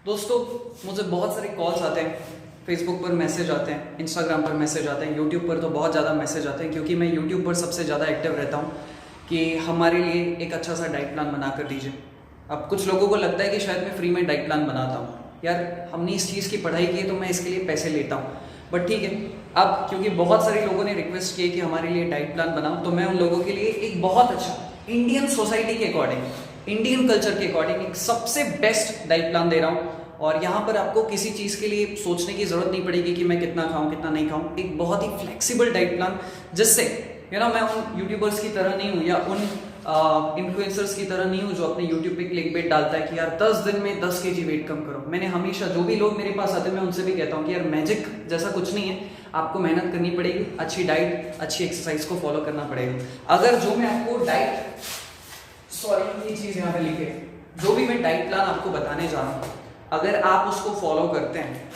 दोस्तों, मुझे बहुत सारे कॉल्स आते हैं, फेसबुक पर मैसेज आते हैं, इंस्टाग्राम पर मैसेज आते हैं, यूट्यूब पर तो बहुत ज़्यादा मैसेज आते हैं क्योंकि मैं यूट्यूब पर सबसे ज़्यादा एक्टिव रहता हूँ कि हमारे लिए एक अच्छा सा डाइट प्लान बना कर दीजिए। अब कुछ लोगों को लगता है कि शायद मैं फ्री में डाइट प्लान बनाता हूँ। यार, हमने इस चीज़ की पढ़ाई की है तो मैं इसके लिए पैसे लेता हूँ। बट ठीक है, अब क्योंकि बहुत सारे लोगों ने रिक्वेस्ट की कि हमारे लिए डाइट प्लान बनाओ, तो मैं उन लोगों के लिए एक बहुत अच्छा इंडियन सोसाइटी के अकॉर्डिंग, इंडियन कल्चर के अकॉर्डिंग एक सबसे बेस्ट डाइट प्लान दे रहा हूँ। और यहाँ पर आपको किसी चीज़ के लिए सोचने की ज़रूरत नहीं पड़ेगी कि मैं कितना खाऊं कितना नहीं खाऊं। एक बहुत ही फ्लेक्सिबल डाइट प्लान, जिससे मैं उन यूट्यूबर्स की तरह नहीं हूँ या उन इन्फ्लुएंसर्स की तरह नहीं हूँ जो अपने यूट्यूब पे क्लिकबेट डालता है कि यार 10 दिन में 10 kg वेट कम करो। मैंने हमेशा, जो भी लोग मेरे पास आते हैं, मैं उनसे भी कहता हूँ कि यार मैजिक जैसा कुछ नहीं है, आपको मेहनत करनी पड़ेगी, अच्छी डाइट अच्छी एक्सरसाइज को फॉलो करना पड़ेगा। अगर जो मैं आपको ये चीज़ यहाँ पे लिखे, जो भी मैं डाइट प्लान आपको बताने जा रहा हूँ, अगर आप उसको फॉलो करते हैं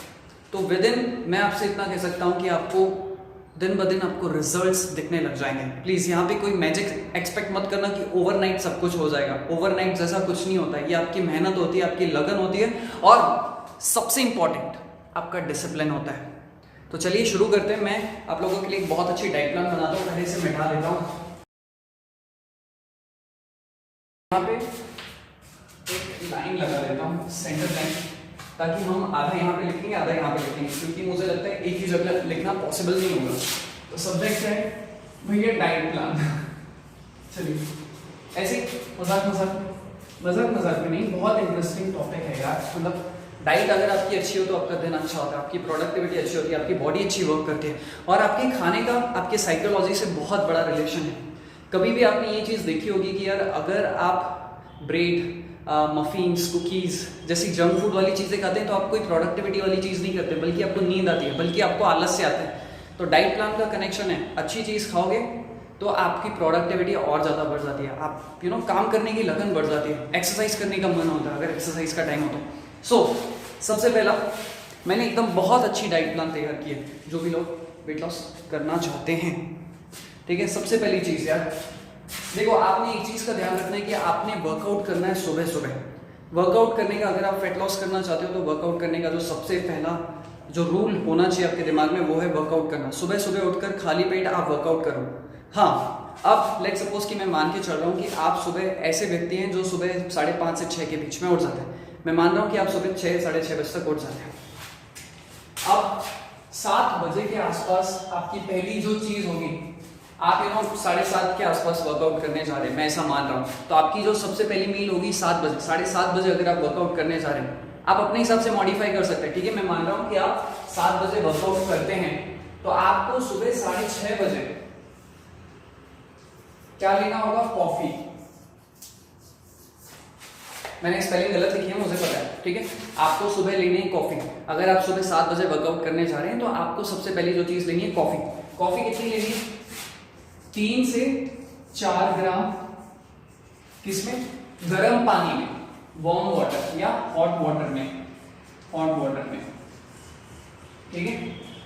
तो विद इन, मैं आपसे इतना कह सकता हूं कि आपको दिन ब दिन आपको रिजल्ट्स दिखने लग जाएंगे। प्लीज यहाँ पे कोई मैजिक एक्सपेक्ट मत करना कि ओवरनाइट सब कुछ हो जाएगा। ओवरनाइट जैसा कुछ नहीं होता है। ये आपकी मेहनत होती है, आपकी लगन होती है, और सबसे इंपॉर्टेंट आपका डिसिप्लिन होता है। तो चलिए शुरू करते हैं। मैं आप लोगों के लिए एक बहुत अच्छी डाइट प्लान बनाता हूँ। पहले से मिटा देता हूँ। यहाँ पे एक लाइन लगा देता हूँ, सेंटर लाइन, ताकि हम आधा यहाँ पे लिखेंगे आधा यहाँ पे लिखेंगे, क्योंकि मुझे लगता है एक ही जगह लिखना पॉसिबल नहीं होगा। तो सब्जेक्ट है भैया डाइट प्लान। चलिए, ऐसे मजाक में नहीं, बहुत इंटरेस्टिंग टॉपिक है यार। मतलब डाइट अगर आपकी अच्छी हो तो आपका दिन अच्छा होता है, आपकी प्रोडक्टिविटी अच्छी होती है, आपकी बॉडी अच्छी वर्क करती है, और आपके खाने का आपके साइकोलॉजी से बहुत बड़ा रिलेशन है। कभी भी आपने ये चीज़ देखी होगी कि यार अगर आप ब्रेड, मफिन्स, कुकीज़ जैसी जंक फूड वाली चीज़ें खाते हैं तो आप कोई प्रोडक्टिविटी वाली चीज़ नहीं करते, बल्कि आपको नींद आती है, बल्कि आपको आलस से आता है। तो डाइट प्लान का कनेक्शन है, अच्छी चीज़ खाओगे तो आपकी प्रोडक्टिविटी और ज़्यादा बढ़ जाती है। आप काम करने की लगन बढ़ जाती है, एक्सरसाइज करने का मन होता है अगर एक्सरसाइज का टाइम हो तो। सबसे पहला मैंने एकदम बहुत अच्छी डाइट प्लान तैयार की है जो भी लोग वेट लॉस करना चाहते हैं। ठीक है, सबसे पहली चीज़ यार, देखो, आपने एक चीज का ध्यान रखना है कि आपने वर्कआउट करना है सुबह सुबह। वर्कआउट करने का, अगर आप फेट लॉस करना चाहते हो तो वर्कआउट करने का जो सबसे पहला जो रूल होना चाहिए आपके दिमाग में, वो है वर्कआउट करना। सुबह सुबह उठकर खाली पेट आप वर्कआउट करो। हाँ, अब लेट सपोज कि मैं मान के चल रहा हूँ कि आप सुबह ऐसे व्यक्ति हैं जो सुबह 5:30 से 6 के बीच में उठ जाते हैं। मैं मान रहा हूँ कि आप सुबह 6, 6:30 बजे तक उठ जाते हैं। अब 7 बजे के आसपास आपकी पहली जो चीज होगी, आप 7:30 के आसपास वर्कआउट करने जा रहे हैं, मैं ऐसा मान रहा हूँ, तो आपकी जो सबसे पहली मील होगी 7 बजे। 7:30 बजे अगर आप वर्कआउट करने जा रहे हैं, आप अपने हिसाब से मॉडिफाई कर सकते हैं। ठीक है, मैं मान रहा हूँ कि आप 7 बजे वर्कआउट करते हैं, तो आपको सुबह 6:30 बजे क्या लेना होगा? कॉफी। मैंने स्पेलिंग गलत लिखी है, मुझे पता है। ठीक है, आपको सुबह लेनी है कॉफी। अगर आप सुबह 7 बजे वर्कआउट करने जा रहे हैं तो आपको सबसे पहली जो चीज लेनी है कॉफी। कॉफी कितनी लेनी है? 3 से 4 ग्राम। किसमें? गर्म पानी में, वार्म वाटर या हॉट वाटर में, ठीक है।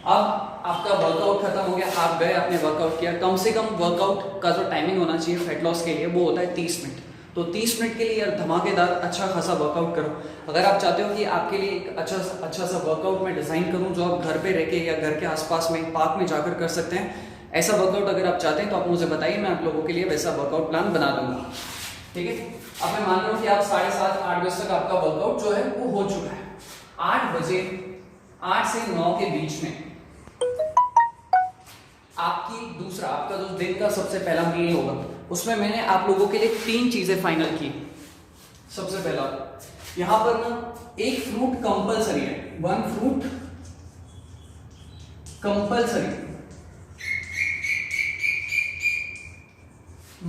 अब आपका वर्कआउट खत्म हो गया, आप गए, आपने वर्कआउट किया। कम से कम वर्कआउट का जो टाइमिंग होना चाहिए फेट लॉस के लिए, वो होता है 30 मिनट। तो 30 मिनट के लिए यार धमाकेदार अच्छा खासा वर्कआउट करो। अगर आप चाहते हो कि आपके लिए एक अच्छा सा वर्कआउट मैं डिजाइन करूं जो आप घर पे रह के या घर के आसपास में पार्क में जाकर कर सकते हैं, ऐसा वर्कआउट अगर आप चाहते हैं तो आप मुझे बताइए, मैं आप लोगों के लिए वैसा वर्कआउट प्लान बना दूंगा। ठीक है, अब मैं मान रहा हूं कि आप 7:30, 8 बजे तक आपका वर्कआउट जो है वो हो चुका है। 8 बजे, 8 से 9 के बीच में आपका जो दिन का सबसे पहला मील होगा, उसमें मैंने आप लोगों के लिए 3 चीजें फाइनल की। सबसे पहला, यहां पर ना एक फ्रूट कंपलसरी है, 1 फ्रूट कंपलसरी।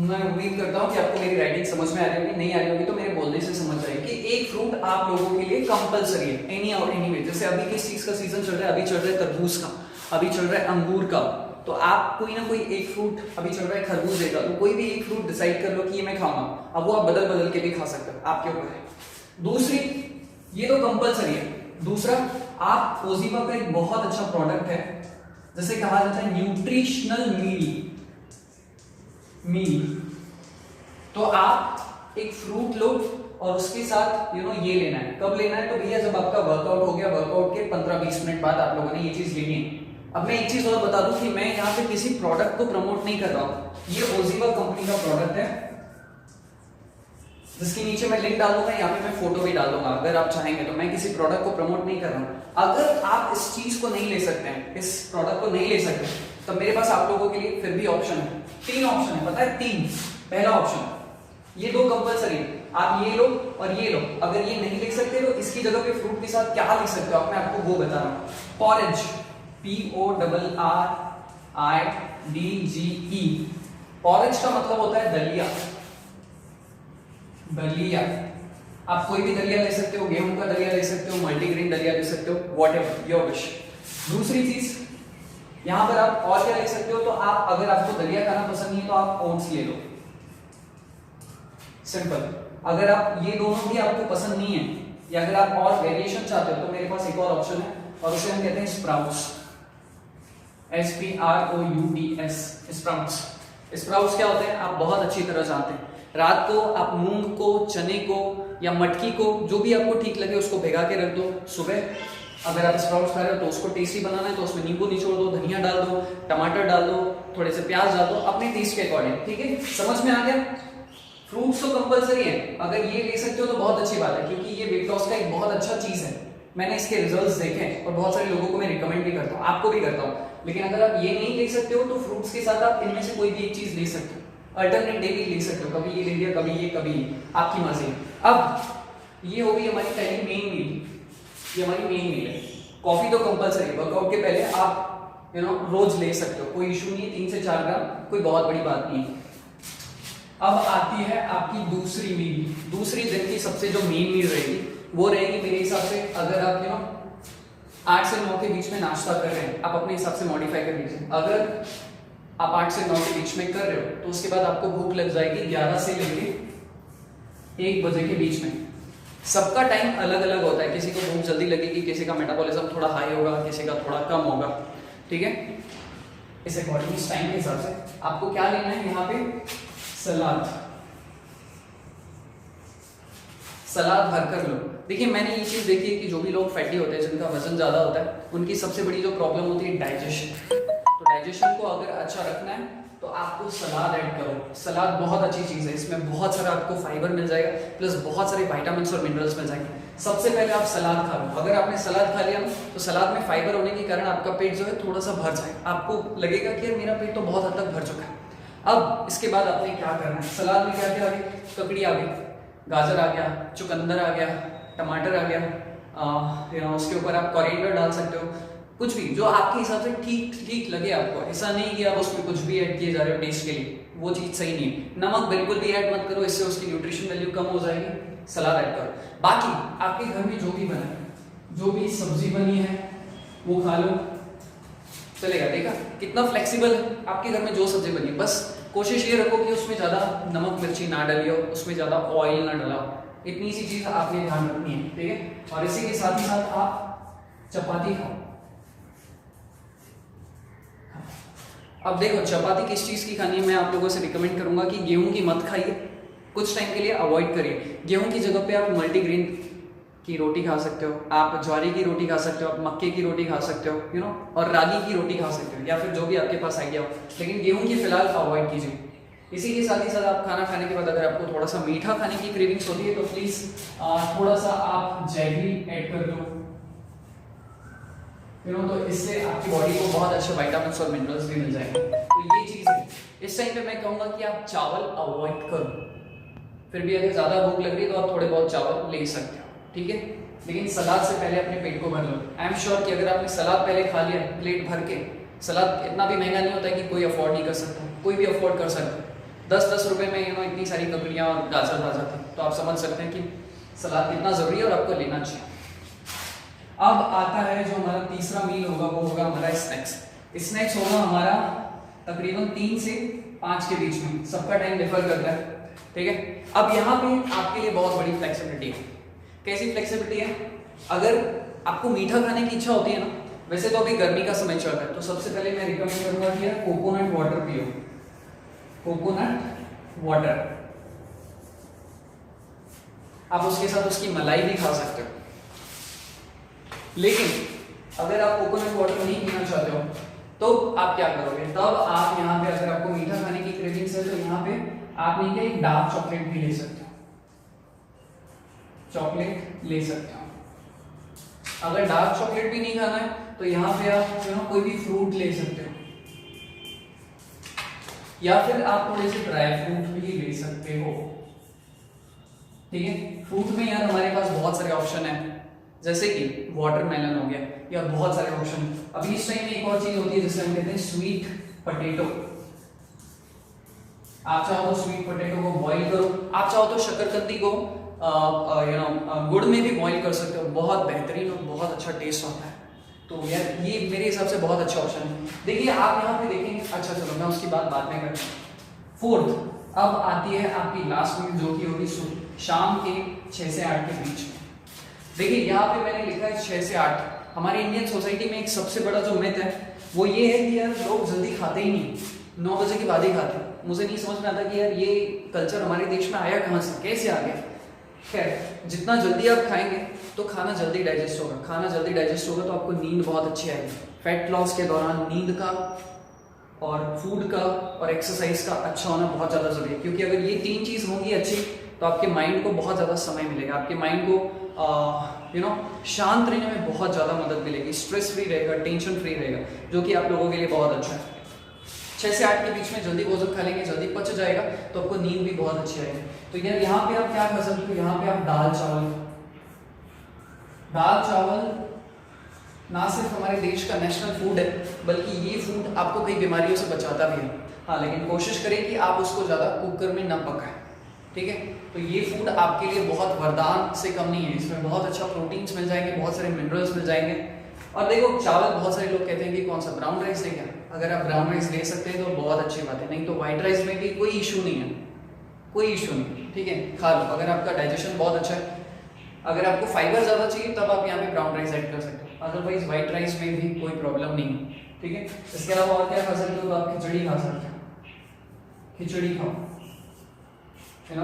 मैं उम्मीद करता हूं कि आपको मेरी राइटिंग समझ में आ रही होगी, नहीं आ रही होगी तो मेरे बोलने से समझ जाएगी कि एक फ्रूट आप लोगों के लिए कंपलसरी है, एनी और एनी वे। जैसे अभी किस चीज का सीजन चल रहा है? अभी चल रहा है तरबूज का, अभी चल रहा है अंगूर का, तो आप कोई ना कोई एक फ्रूट, अभी चल रहा है खरबूजे का, तो कोई भी एक फ्रूट डिसाइड कर लो कि ये मैं खाऊंगा। अब वो आप बदल बदल के भी खा सकते हो, आपके ऊपर है। दूसरी, ये तो कंपलसरी है। दूसरा, आप ओजीवा का एक बहुत अच्छा प्रोडक्ट है, जैसे कहा जाता है न्यूट्रिशनल मील। तो आप एक फ्रूट लो, और उसके साथ ये लेना है। कब लेना है? तो भैया जब आपका वर्कआउट हो गया, वर्कआउट के 15-20 मिनट बाद आप लोगों ने ये चीज लेनी है। अब मैं एक चीज और बता दूं कि मैं यहाँ पे किसी प्रोडक्ट को प्रमोट नहीं कर रहा हूँ, ये ओजीवा कंपनी का प्रोडक्ट है जिसके नीचे मैं लिंक डाल दूंगा, यहाँ पे मैं फोटो भी डाल दूंगा अगर आप चाहेंगे तो। मैं किसी प्रोडक्ट को प्रमोट नहीं कर रहा हूँ। अगर आप इस चीज को नहीं ले सकते हैं, इस प्रोडक्ट को नहीं ले सकते, तो मेरे पास आप लोगों के लिए फिर भी ऑप्शन है। 3 ऑप्शन है, पता है? 3। पहला ऑप्शन, ये 2 कंपलसरी है, आप ये लो और ये लो। अगर ये नहीं ले सकते तो इसकी जगह पे फ्रूट के साथ क्या ले सकते हो आप, मैं आपको वो बता रहा हूँ। Porridge, PORRIDGE। पॉरेज का मतलब होता है दलिया। दलिया, आप कोई भी दलिया ले सकते हो, गेहूं का दलिया ले सकते हो, मल्टीग्रेन दलिया ले सकते हो, व्हाटएवर योर विश। दूसरी चीज यहां पर आप और क्या ले सकते हो, तो आप अगर आपको दलिया खाना पसंद नहीं है तो आप ओट्स ले लो, सिंपल। अगर आप ये दोनों भी आपको पसंद नहीं है या अगर आप और वेरिएशन चाहते हो तो मेरे पास एक और ऑप्शन है और उसे हम कहते हैं स्प्राउट्स, SPROUTS, स्प्राउट्स। स्प्राउट्स क्या होते हैं आप बहुत अच्छी तरह जानते हैं। रात को आप मूंग को, चने को या मटकी को, जो भी आपको ठीक लगे उसको भिगा के रख दो। सुबह अगर आप स्प्राउट्स खा रहे हो तो उसको टेस्टी बनाना है तो उसमें नींबू निचोड़ दो, धनिया डाल दो, टमाटर डाल दो, थोड़े से प्याज डाल दो अपने टेस्ट के अकॉर्डिंग, ठीक है? समझ में आ गया? फ्रूट्स तो कंपलसरी है, अगर ये ले सकते हो तो बहुत अच्छी बात है क्योंकि ये वेट लॉस का एक बहुत अच्छा चीज है। मैंने इसके रिजल्ट्स देखे हैं और बहुत सारे लोगों को मैं रिकमेंड भी करता हूँ, आपको भी करता हूँ। लेकिन अगर आप ये नहीं ले सकते हो तो फ्रूट्स के साथ आप इनमें से कोई भी एक चीज ले सकते हो, अल्टरनेट डेली ले सकते हो, कभी ये ले लिया, कभी ये, कभी ये, आपकी मर्जी। अब ये हो गई हमारी पहली मेन मील, ये हमारी मेन मील है। कॉफी तो कंपलसरी, वर्कआउट के पहले आप रोज ले सकते हो, कोई इशू नहीं है, 3 से 4 ग्राम, कोई बहुत बड़ी बात नहीं है। अब आती है आपकी दूसरी मील। दूसरी दिन की सबसे जो मेन मील रहेगी वो रहेगी मेरे हिसाब से, अगर आप 8 से 9 के बीच में नाश्ता कर रहे हैं, आप अपने हिसाब से मॉडिफाई कर लीजिए। अगर आप 8 से 9 के बीच में कर रहे हो तो उसके बाद आपको भूख लग जाएगी 11 से लेके 1 बजे के बीच में। सबका टाइम अलग अलग होता है, किसी को भूख जल्दी लगेगी, किसी का मेटाबॉलिज्म थोड़ा हाई होगा, किसी का थोड़ा कम होगा, ठीक है? इस अकॉर्डिंग इस टाइम के हिसाब से आपको क्या लेना है, यहाँ पे सलाद, सलाद भरकर लो। देखिए मैंने ये चीज देखी है कि जो भी लोग फैटी होते हैं, जिनका वजन ज्यादा होता है, उनकी सबसे बड़ी जो प्रॉब्लम होती है डाइजेशन। तो डाइजेशन को अगर अच्छा रखना है तो आपको सलाद ऐड करो। सलाद बहुत अच्छी चीज है, इसमें बहुत सारा आपको फाइबर मिल जाएगा, प्लस बहुत सारे विटामिन्स और मिनरल्स मिल जाएंगे। सबसे पहले आप सलाद खा लो। अगर आपने सलाद खा लिया तो सलाद में फाइबर होने के कारण आपका पेट जो है थोड़ा सा भर जाएगा, आपको लगेगा कि यार मेरा पेट तो बहुत हद तक भर चुका है। अब इसके बाद आपने क्या करना है, सलाद में क्या क्या आ गया, ककड़ी आ गई, गाजर आ गया, चुकंदर आ गया, टमाटर आ गया, उसके ऊपर आप कोरिएंडर डाल सकते हो, कुछ भी जो आपके हिसाब से ठीक ठीक लगे आपको। ऐसा नहीं कि आप उसमें कुछ भी ऐड किए जा रहे हो टेस्ट के लिए, वो चीज सही नहीं है। नमक बिल्कुल भी ऐड मत करो, इससे उसकी न्यूट्रिशन वैल्यू कम हो जाएगी। सलाद ऐड करो। बाकी आपके घर में जो भी बना है, जो भी सब्जी बनी है वो खा लो, चलेगा। देखा कितना फ्लेक्सिबल है, आपके घर में जो सब्जी बनी, बस कोशिश ये रखो कि उसमें ज्यादा नमक मिर्ची ना डालियो, उसमें ज्यादा ऑयल ना डालो, इतनी सी चीज आपने ध्यान रखनी है, ठीक है? और इसी के साथ ही साथ आप चपाती खाओ। अब देखो चपाती किस चीज की खानी है, मैं आप लोगों से रिकमेंड करूंगा कि गेहूं की मत खाइए, कुछ टाइम के लिए अवॉइड करिए। गेहूं की जगह पे आप मल्टीग्रेन की रोटी खा सकते हो, आप ज्वारी की रोटी खा सकते हो, आप मक्के की रोटी खा सकते हो, और रागी की रोटी खा सकते हो, या फिर जो भी आपके पास आइडिया हो, लेकिन गेहूं की फिलहाल अवॉइड कीजिए। इसी के साथ ही साथ आप खाना खाने के बाद अगर आपको थोड़ा सा मीठा खाने की क्रेविंग्स होती है तो प्लीज थोड़ा सा आप जैगरी ऐड कर दो, तो इससे आपकी बॉडी को बहुत अच्छे विटामिन्स और मिनरल्स भी मिल जाएंगे। तो ये चीज है। इस टाइम पे मैं कहूंगा कि आप चावल अवॉइड करो, फिर भी अगर ज्यादा भूख लग रही है तो आप थोड़े बहुत चावल ले सकते हो, ठीक है? लेकिन सलाद से पहले अपने पेट को भर लो। आई एम श्योर कि अगर आपने सलाद पहले खा लिया प्लेट भर के, सलाद इतना भी महंगा नहीं होता है कि कोई अफोर्ड नहीं कर सकता, कोई भी अफोर्ड कर सकता है। 10-10 रुपए में इतनी सारी ककड़ियाँ और गाजर आ जाती है, तो आप समझ सकते हैं कि सलाद कितना जरूरी है और आपको लेना चाहिए। अब आता है जो हमारा तीसरा मील होगा, वो होगा हमारा स्नैक्स। स्नैक्स होगा हमारा तकरीबन 3 से 5 के बीच में, सबका टाइम डिफर करता है, ठीक है? अब यहाँ पे आपके लिए बहुत बड़ी फ्लेक्सिबिलिटी है। कैसी फ्लेक्सिबिलिटी है? अगर आपको मीठा खाने की इच्छा होती है ना, वैसे तो अभी गर्मी का समय चल रहा है, तो सबसे पहले मैं रिकमेंड करूंगा कि यार कोकोनट वाटर पियो, कोकोनट वाटर। आप उसके साथ उसकी मलाई भी खा सकते हो। लेकिन अगर आप कोकोनट वाटर नहीं पीना चाहते हो तो आप क्या करोगे, तब आप यहाँ पे अगर आपको मीठा खाने की क्रेविंग्स है तो यहाँ पे आप नहीं क्या एक डार्क चॉकलेट भी ले सकते हो, चॉकलेट ले सकते हो। अगर डार्क चॉकलेट भी नहीं खाना है तो यहाँ पे आप कोई भी फ्रूट ले सकते हो, या फिर आप थोड़े से ड्राई फ्रूट भी ले सकते हो। ठीक है, फ्रूट में यार हमारे पास बहुत सारे ऑप्शन है, जैसे कि वाटरमेलन हो गया या बहुत सारे ऑप्शन। अभी इस टाइम में एक और चीज होती है जिसे हम कहते हैं स्वीट पोटैटो। आप चाहो तो स्वीट पोटैटो को बॉईल करो, आप चाहो तो शकरकंदी को गुड़ में भी बॉईल कर सकते हो, बहुत बेहतरीन और बहुत अच्छा टेस्ट आता है। तो यार ये मेरे हिसाब से बहुत अच्छा ऑप्शन है। देखिए आप यहाँ पे देखेंगे, अच्छा चलो मैं उसकी बात बाद में करता हूँ। फोर्थ अब आती है आपकी लास्ट मील जो कि होगी शाम के 6 से 8 के बीच में। देखिए यहाँ पे मैंने लिखा है 6 से 8। हमारी इंडियन सोसाइटी में एक सबसे बड़ा जो मिथ है वो ये है कि यार लोग जल्दी खाते ही नहीं, 9 बजे के बाद ही खाते हैं। मुझे नहीं समझ में आता कि यार ये कल्चर हमारे देश में आया कहाँ से, कैसे आ गया। खैर जितना जल्दी आप खाएंगे तो खाना जल्दी डाइजेस्ट होगा, खाना जल्दी डाइजेस्ट होगा तो आपको नींद बहुत अच्छी आएगी। फैट लॉस के दौरान नींद का और फूड का और एक्सरसाइज का अच्छा होना बहुत ज़्यादा जरूरी है, क्योंकि अगर ये 3 चीज़ होंगी अच्छी तो आपके माइंड को बहुत ज़्यादा समय मिलेगा, आपके माइंड को शांत रहने में बहुत ज़्यादा मदद मिलेगी, स्ट्रेस फ्री रहेगा, टेंशन फ्री रहेगा, जो कि आप लोगों के लिए बहुत अच्छा है। 6 से 8 के बीच में जल्दी भोजन खा लेंगे, जल्दी पच जाएगा तो आपको नींद भी बहुत अच्छी आएगी। तो यार यहाँ पे आप क्या खा सकते हो, यहाँ पे आप दाल चावल ना सिर्फ हमारे देश का नेशनल फूड है बल्कि ये फूड आपको कई बीमारियों से बचाता भी है। हाँ, लेकिन कोशिश करें कि आप उसको ज़्यादा कुकर में न पकाएं। ठीक है, तो ये फूड आपके लिए बहुत वरदान से कम नहीं है, इसमें बहुत अच्छा प्रोटीन्स मिल जाएंगे, बहुत सारे मिनरल्स मिल जाएंगे। और देखो चावल बहुत सारे लोग कहते हैं कि कौन सा ब्राउन राइस ले क्या, अगर आप ब्राउन राइस ले सकते हैं तो बहुत अच्छी बात है, नहीं तो व्हाइट राइस में भी कोई इशू नहीं है, कोई इशू नहीं। ठीक है, खा लो, अगर आपका डाइजेशन बहुत अच्छा है। अगर आपको फाइबर ज़्यादा चाहिए तब आप यहाँ पे ब्राउन राइस ऐड कर सकते हो, अदरवाइज व्हाइट राइस में भी कोई प्रॉब्लम नहीं है। ठीक है, इसके अलावा और क्या खा सकते हो, आप खिचड़ी खा सकते हो, खिचड़ी खाओ, है ना।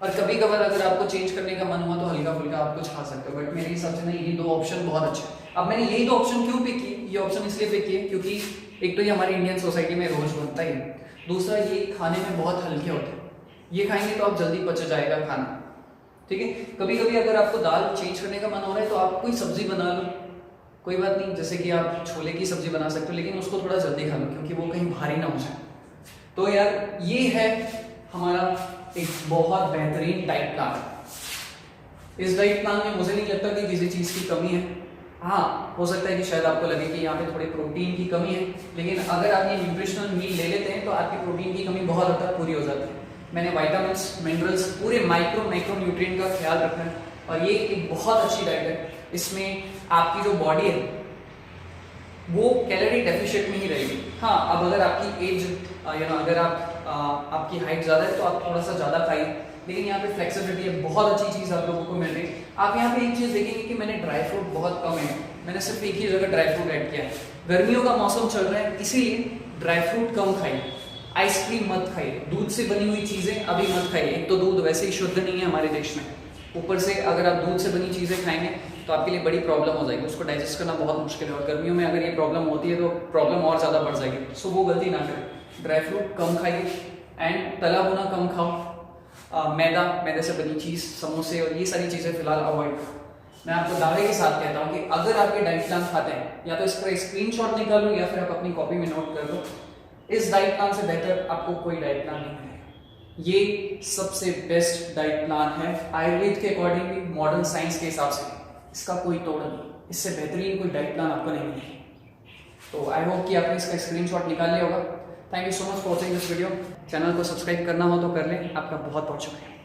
और कभी कभार अगर आपको चेंज करने का मन हुआ तो हल्का फुल्का आप कुछ खा सकते हो, बट मेरे हिसाब से ना ये 2 ऑप्शन बहुत अच्छे हैं। अब मैंने यही 2 ऑप्शन क्यों पिक किए, ये ऑप्शन इसलिए पिक किए क्योंकि एक तो ये हमारी इंडियन सोसाइटी में रोज बनता ही है, दूसरा ये खाने में बहुत हल्के होते हैं, ये खाएंगे तो आप जल्दी पच जाएगा खाना। ठीक है, कभी कभी अगर आपको दाल चेंज करने का मन हो रहा है तो आप कोई सब्जी बना लो, कोई बात नहीं, जैसे कि आप छोले की सब्जी बना सकते हो, लेकिन उसको थोड़ा जल्दी खा लो क्योंकि वो कहीं भारी ना हो जाए। तो यार ये है हमारा एक बहुत बेहतरीन डाइट प्लान। इस डाइट प्लान में मुझे नहीं लगता कि किसी चीज़ की कमी है। हाँ, हो सकता है कि शायद आपको लगे कि यहाँ पे थोड़ी प्रोटीन की कमी है, लेकिन अगर आप ये न्यूट्रिशनल मील ले लेते हैं तो आपकी प्रोटीन की कमी बहुत हद तक पूरी हो जाती है। मैंने विटामिन्स, मिनरल्स, पूरे माइक्रो न्यूट्रिएंट का ख्याल रखना है और ये एक बहुत अच्छी डाइट है। इसमें आपकी जो बॉडी है वो कैलोरी डेफिशिएंट में ही रहेगी। हाँ, अब अगर आपकी एज अगर आपकी हाइट ज़्यादा है तो आप थोड़ा सा ज़्यादा खाइए, लेकिन यहाँ पे फ्लेक्सिबिलिटी है, बहुत अच्छी चीज़ आप लोगों को मिल रही है। आप यहाँ पे एक चीज़ देखेंगे कि मैंने ड्राई फ्रूट बहुत कम है, मैंने सिर्फ एक ही जगह ड्राई फ्रूट ऐड किया है। गर्मियों का मौसम चल रहा है इसीलिए ड्राई फ्रूट कम खाइए, आइसक्रीम मत खाइए, दूध से बनी हुई चीज़ें अभी मत खाइए। एक तो दूध वैसे ही शुद्ध नहीं है हमारे देश में, ऊपर से अगर आप दूध से बनी चीज़ें खाएंगे तो आपके लिए बड़ी प्रॉब्लम हो जाएगी, उसको डाइजेस्ट करना बहुत मुश्किल है। और गर्मियों में अगर ये प्रॉब्लम होती है तो प्रॉब्लम और ज़्यादा बढ़ जाएगी। सो वो गलती ना करें, ड्राई फ्रूट कम खाइए एंड तला भुना कम खाओ। मैदे से बनी चीज़, समोसे और ये सारी चीज़ें फिलहाल अवॉइड करो। मैं आपको दावे के साथ कहता हूँ कि अगर आप ये डाइट प्लान खाते हैं या तो इसका स्क्रीनशॉट निकाल लो या फिर आप अपनी कॉपी में नोट कर लो, इस डाइट प्लान से बेहतर आपको कोई डाइट प्लान नहीं मिलेगा। ये सबसे बेस्ट डाइट प्लान है आयुर्वेद के अकॉर्डिंग भी, मॉडर्न साइंस के हिसाब से, इसका कोई तोड़ नहीं, इससे बेहतरीन कोई डाइट प्लान आपको नहीं मिलेगा। तो आई होप कि आपने इसका स्क्रीनशॉट निकाल लिया होगा। Thank you so much for watching this video. Channel को सब्सक्राइब करना हो तो कर लें। आपका बहुत बहुत शुक्रिया।